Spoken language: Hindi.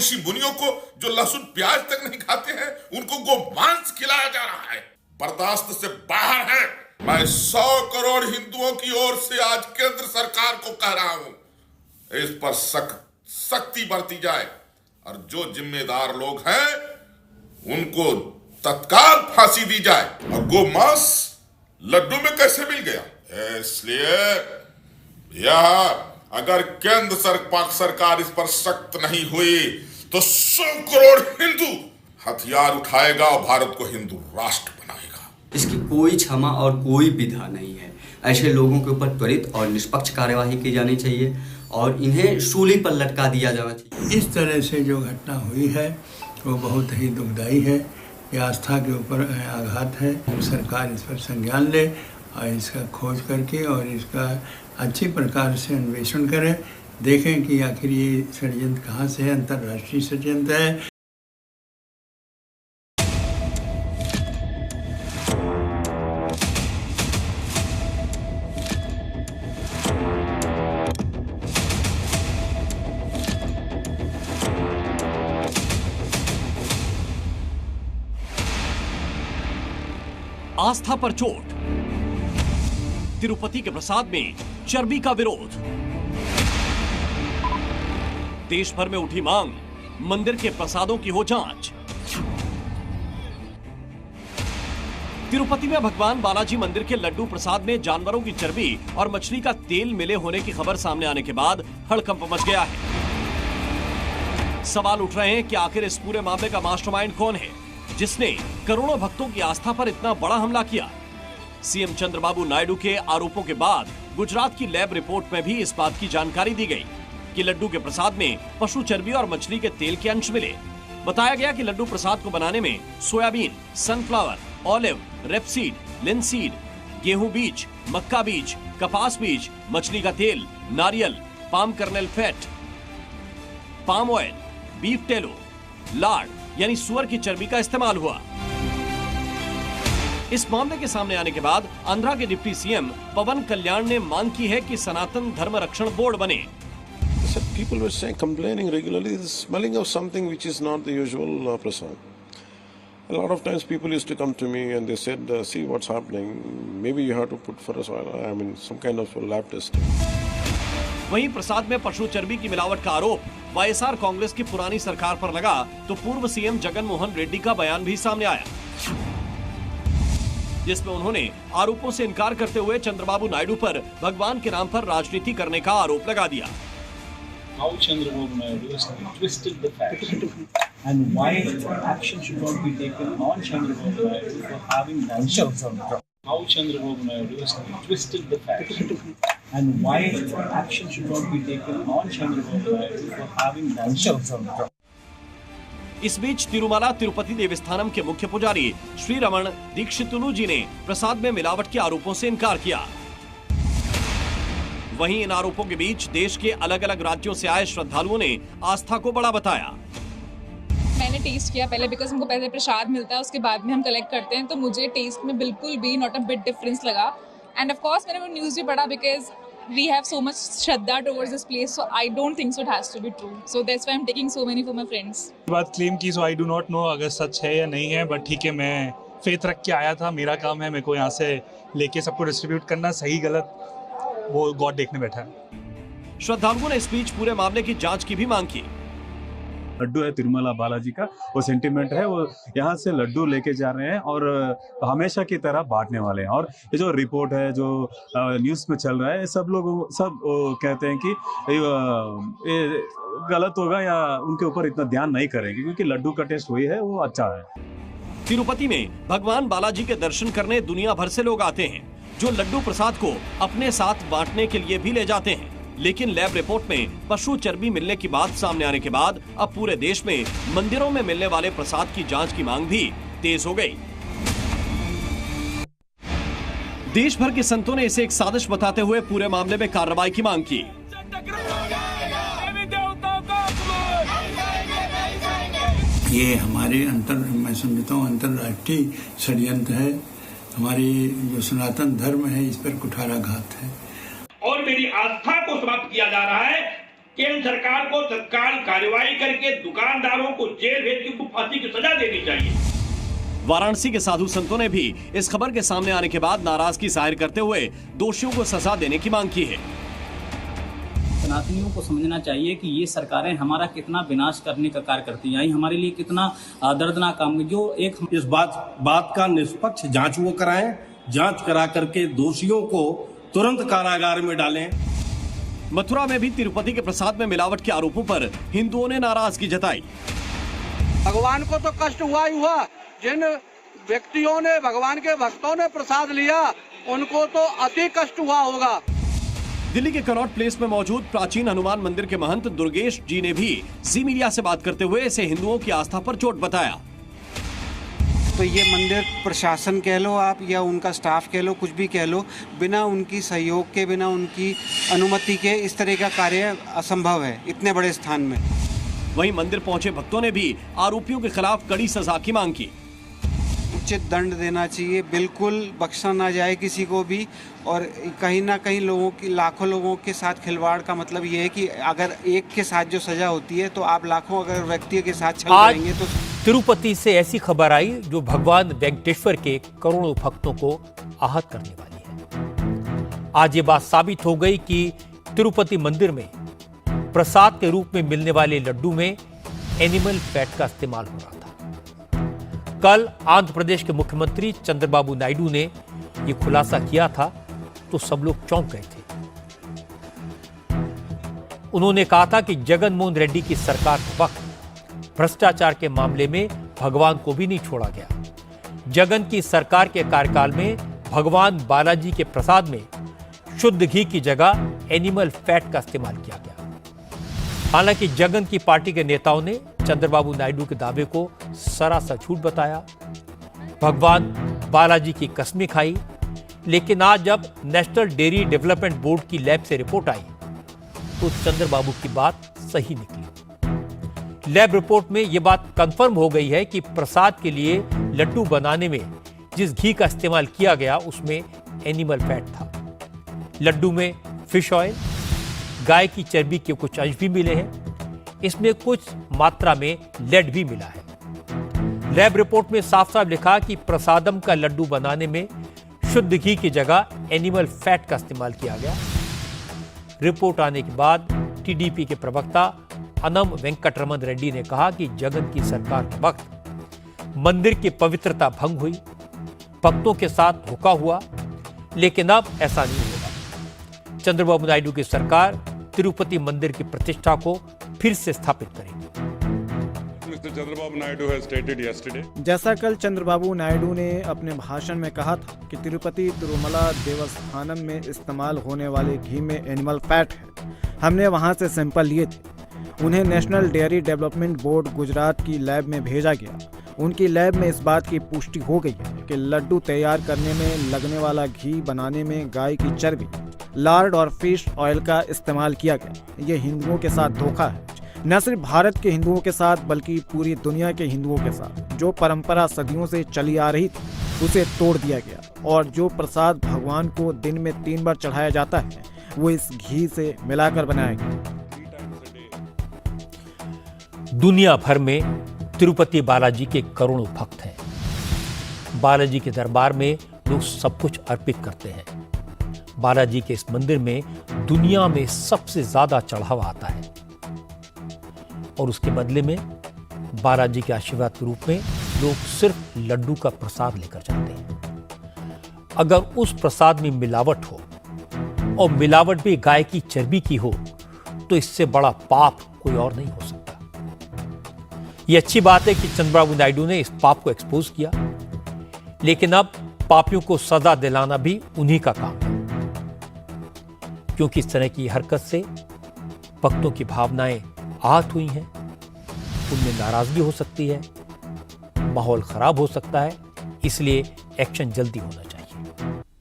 ऋषि मुनियों को जो लहसुन प्याज तक नहीं खाते हैं उनको गोमांस खिलाया जा रहा है। बर्दाश्त से बाहर है। मैं 100 करोड़ हिंदुओं की ओर से आज केंद्र सरकार को कह रहा हूं, इस पर सख्ती बरती जाए और जो जिम्मेदार लोग हैं उनको तत्काल फांसी दी जाए। और गोमांस लड्डू में कैसे मिल गया? इसलिए यह अगर केंद्र सरकार इस पर सख्त नहीं हुई तो 100 करोड़ हिंदू हथियार उठाएगा और भारत को हिंदू राष्ट्र बनाएगा। इसकी कोई क्षमा और कोई विधा नहीं है। ऐसे लोगों के ऊपर त्वरित और निष्पक्ष कार्यवाही की जानी चाहिए और इन्हें सूली पर लटका दिया जाना चाहिए। इस तरह से जो घटना हुई है वो बहुत ही दुखदाई है। ये आस्था के ऊपर आघात है। सरकार इस पर संज्ञान ले और इसका खोज करके और इसका अच्छी प्रकार से अन्वेषण करे, देखें कि आखिर ये षड्यंत्र कहाँ से है, अंतर्राष्ट्रीय षड्यंत्र है। आस्था पर चोट, तिरुपति के प्रसाद में चर्बी का विरोध, देश भर में उठी मांग, मंदिर के प्रसादों की हो जांच। तिरुपति में भगवान बालाजी मंदिर के लड्डू प्रसाद में जानवरों की चर्बी और मछली का तेल मिले होने की खबर सामने आने के बाद हड़कंप मच गया है। सवाल उठ रहे हैं कि आखिर इस पूरे मामले का मास्टरमाइंड कौन है जिसने करोड़ों भक्तों की आस्था पर इतना बड़ा हमला किया। सीएम चंद्रबाबू नायडू के आरोपों के बाद गुजरात की लैब रिपोर्ट में भी इस बात की जानकारी दी गई कि लड्डू के प्रसाद में पशु चर्बी और मछली के तेल के अंश मिले। बताया गया कि लड्डू प्रसाद को बनाने में soybean, sunflower, olive, rapeseed, linseed, गेहूं बीज, मक्का बीज, कपास बीज, मछली का तेल, नारियल, palm kernel fat, palm oil, beef tallow, lard यानी सुअर की चर्बी का इस्तेमाल हुआ। इस मामले के सामने आने के बाद आंध्रा के डिप्टी सीएम पवन कल्याण ने मांग की है कि सनातन धर्म रक्षण बोर्ड बने। People were saying, complaining regularly, the smelling of something which is not the usual prasad. A lot of times people used to come to me and they said, see what's happening, maybe you have to put for some kind of lab testing. वहीं प्रसाद में पशु चर्बी की मिलावट का आरोप वाईएसआर कांग्रेस की पुरानी सरकार पर लगा तो पूर्व सीएम जगन मोहन रेड्डी का बयान भी सामने आया, जिसमें उन्होंने आरोपों से इनकार करते हुए चंद्रबाबू नायडू पर भगवान के नाम पर राजनीति करने का आरोप लगा दिया। How Chandrababu Naidu has twisted the facts and why action should not be taken on Chandrababu Naidu for having done so. How Chandrababu Naidu has twisted the facts and why action should not be taken on Chandrababu Naidu for having done so. इस बीच तिरुमला तिरुपति देवस्थानम के मुख्य पुजारी श्री रमण दीक्षितुलु जी ने प्रसाद में मिलावट के आरोपों से इनकार किया। वहीं इन आरोपों के बीच देश के अलग अलग राज्यों से आए श्रद्धालुओं ने आस्था को बड़ा बताया। मैंने टेस्ट किया पहले, बिकॉज हमको पहले प्रसाद मिलता है, उसके बाद में हम कलेक्ट करते हैं, तो मुझे टेस्ट में बिल्कुल भी नॉट अ बिट डिफरेंस लगा। एंड ऑफ कोर्स मैंने वो न्यूज़ भी पढ़ा, because we have so much shraddha towards this place, so I don't think so it has to be true, so that's why I'm taking so many for my friends. बात क्लेम की, so I do not know अगर सच है या नहीं है, बट ठीक है, मैं फेथ रख के आया था, मेरा काम है, मेरे को यहाँ से लेके सबको डिस्ट्रीब्यूट करना, सही गलत वो गॉड देखने बैठा है। श्रद्धालुओं ने इस बीच पूरे मामले की जांच की भी मांग की। लड्डू है तिरुमला बालाजी का, वो सेंटिमेंट है, वो यहाँ से लड्डू लेके जा रहे हैं और हमेशा की तरह बांटने वाले हैं। और ये जो रिपोर्ट है, जो न्यूज़ में चल रहा है, सब लोग कहते हैं कि ये गलत होगा या उनके ऊपर इतना ध्यान नहीं करेंगे, क्योंकि लड्डू का टेस्ट वही है, वो अच्छा है। तिरुपति में भगवान बालाजी के दर्शन करने दुनिया भर से लोग आते हैं, जो लड्डू प्रसाद को अपने साथ बांटने के लिए भी ले जाते हैं। लेकिन लैब रिपोर्ट में पशु चर्बी मिलने की बात सामने आने के बाद अब पूरे देश में मंदिरों में मिलने वाले प्रसाद की जांच की मांग भी तेज हो गई। देश भर के संतों ने इसे एक साजिश बताते हुए पूरे मामले में कार्रवाई की मांग की। ये हमारे मैं समझता हूँ अंतर्राष्ट्रीय षड्यंत्र है। हमारी जो सनातन धर्म है, इस पर कुठाराघात है और मेरी आस्था को समाप्त किया जा रहा है। केंद्र सरकार को तत्काल कार्रवाई करके दुकानदारों को जेल भेज के फांसी की सजा देनी चाहिए। वाराणसी के साधु संतों ने भी इस खबर के सामने आने के बाद नाराजगी जाहिर करते हुए दोषियों को सजा देने की मांग की है। सनातनियों को समझना चाहिए कि ये सरकारें हमारा कितना विनाश करने का कार्य करती हैं, हमारे लिए कितना दर्दनाक काम। जो एक इस बात का निष्पक्ष जांच वो कराएं, जांच करा करके दोषियों को तुरंत कारागार में डालें। मथुरा में भी तिरुपति के प्रसाद में मिलावट के आरोपों पर हिंदुओं ने नाराजगी जताई। भगवान को तो कष्ट हुआ ही हुआ, जिन व्यक्तियों ने भगवान के भक्तों ने प्रसाद लिया उनको तो अति कष्ट हुआ होगा। दिल्ली के कनॉट प्लेस में मौजूद प्राचीन हनुमान मंदिर के महंत दुर्गेश जी ने भी जी मीडिया से बात करते हुए इसे हिंदुओं की आस्था पर चोट बताया। तो ये मंदिर प्रशासन कह लो आप या उनका स्टाफ कह लो, कुछ भी कह लो, बिना उनकी सहयोग के, बिना उनकी अनुमति के इस तरह का कार्य असंभव है इतने बड़े स्थान में। वहीं मंदिर पहुंचे भक्तों ने भी आरोपियों के खिलाफ कड़ी सजा की मांग की। उचित दंड देना चाहिए, बिल्कुल बख्शा ना जाए किसी को भी। और कहीं ना कहीं लाखों लोगों के साथ खिलवाड़ का मतलब ये है कि अगर एक के साथ जो सजा होती है तो आप लाखों अगर व्यक्ति के साथ छल करेंगे तो। तिरुपति से ऐसी खबर आई जो भगवान वेंकटेश्वर के करोड़ों भक्तों को आहत करने वाली है। आज ये बात साबित हो गई कि तिरुपति मंदिर में प्रसाद के रूप में मिलने वाले लड्डू में एनिमल फैट का इस्तेमाल हो रहा था। कल आंध्र प्रदेश के मुख्यमंत्री चंद्रबाबू नायडू ने यह खुलासा किया था तो सब लोग चौंक गए थे। उन्होंने कहा था कि जगन मोहन रेड्डी की सरकार के वक्त भ्रष्टाचार के मामले में भगवान को भी नहीं छोड़ा गया। जगन की सरकार के कार्यकाल में भगवान बालाजी के प्रसाद में शुद्ध घी की जगह एनिमल फैट का इस्तेमाल किया गया। हालांकि जगन की पार्टी के नेताओं ने चंद्रबाबू नायडू के दावे को सरासर झूठ बताया। भगवान बालाजी की कसमें खाई, लेकिन आज जब नेशनल डेयरी डेवलपमेंट बोर्ड की लैब से रिपोर्ट आई तो चंद्रबाबू की बात सही निकली। लैब रिपोर्ट में यह बात कंफर्म हो गई है कि प्रसाद के लिए लड्डू बनाने में जिस घी का इस्तेमाल किया गया उसमें एनिमल फैट था। लड्डू में फिश ऑयल, गाय की चर्बी के कुछ अंश भी मिले हैं। इसमें कुछ मात्रा में लेड भी मिला है। लैब रिपोर्ट में साफ साफ लिखा कि प्रसादम का लड्डू बनाने में शुद्ध घी की जगह एनिमल फैट का इस्तेमाल किया गया। रिपोर्ट आने के बाद टीडीपी के प्रवक्ता अनम वेंकटरमन रेड्डी ने कहा कि जगन की सरकार के वक्त मंदिर की पवित्रता भंग हुई, भक्तों के साथ धोखा हुआ, लेकिन अब ऐसा नहीं होगा। चंद्रबाबू नायडू की सरकार तिरुपति मंदिर की प्रतिष्ठा को फिर से स्थापित करेगी। जैसा कल चंद्रबाबू नायडू ने अपने भाषण में कहा था कि तिरुपति तिरुमला देवस्थानम में इस्तेमाल होने वाले घी में एनिमल फैट है, हमने वहां से सैंपल लिए थे। उन्हें national dairy development board Gujarat की लैब में भेजा गया। उनकी लैब में इस बात की पुष्टि हो गई है कि लड्डू तैयार करने में लगने वाला घी बनाने में गाय की चर्बी, लार्ड और फिश ऑयल का इस्तेमाल किया गया। ये हिंदुओं के साथ धोखा है, न सिर्फ भारत के हिंदुओं के साथ बल्कि पूरी दुनिया के हिंदुओं के साथ। जो परंपरा सदियों से चली आ रही थी उसे तोड़ दिया गया और जो प्रसाद भगवान को दिन में 3 बार चढ़ाया जाता है वो इस घी से मिलाकर बनाया गया। दुनिया भर में तिरुपति बालाजी के करोड़ों भक्त हैं। बालाजी के दरबार में लोग सब कुछ अर्पित करते हैं। बालाजी के इस मंदिर में दुनिया में सबसे ज्यादा चढ़ावा आता है और उसके बदले में बालाजी के आशीर्वाद के रूप में लोग सिर्फ लड्डू का प्रसाद लेकर जाते हैं। अगर उस प्रसाद में मिलावट हो और मिलावट भी गाय की चर्बी की हो तो इससे बड़ा पाप कोई और नहीं हो सकता। यह अच्छी बात है कि चंद्रबाबू नायडू ने इस पाप को एक्सपोज किया, लेकिन अब पापियों को सजा दिलाना भी उन्हीं का काम है, क्योंकि इस तरह की हरकत से भक्तों की भावनाएं आहत हुई हैं, उनमें नाराजगी हो सकती है, माहौल खराब हो सकता है। इसलिए एक्शन जल्दी होना चाहिए।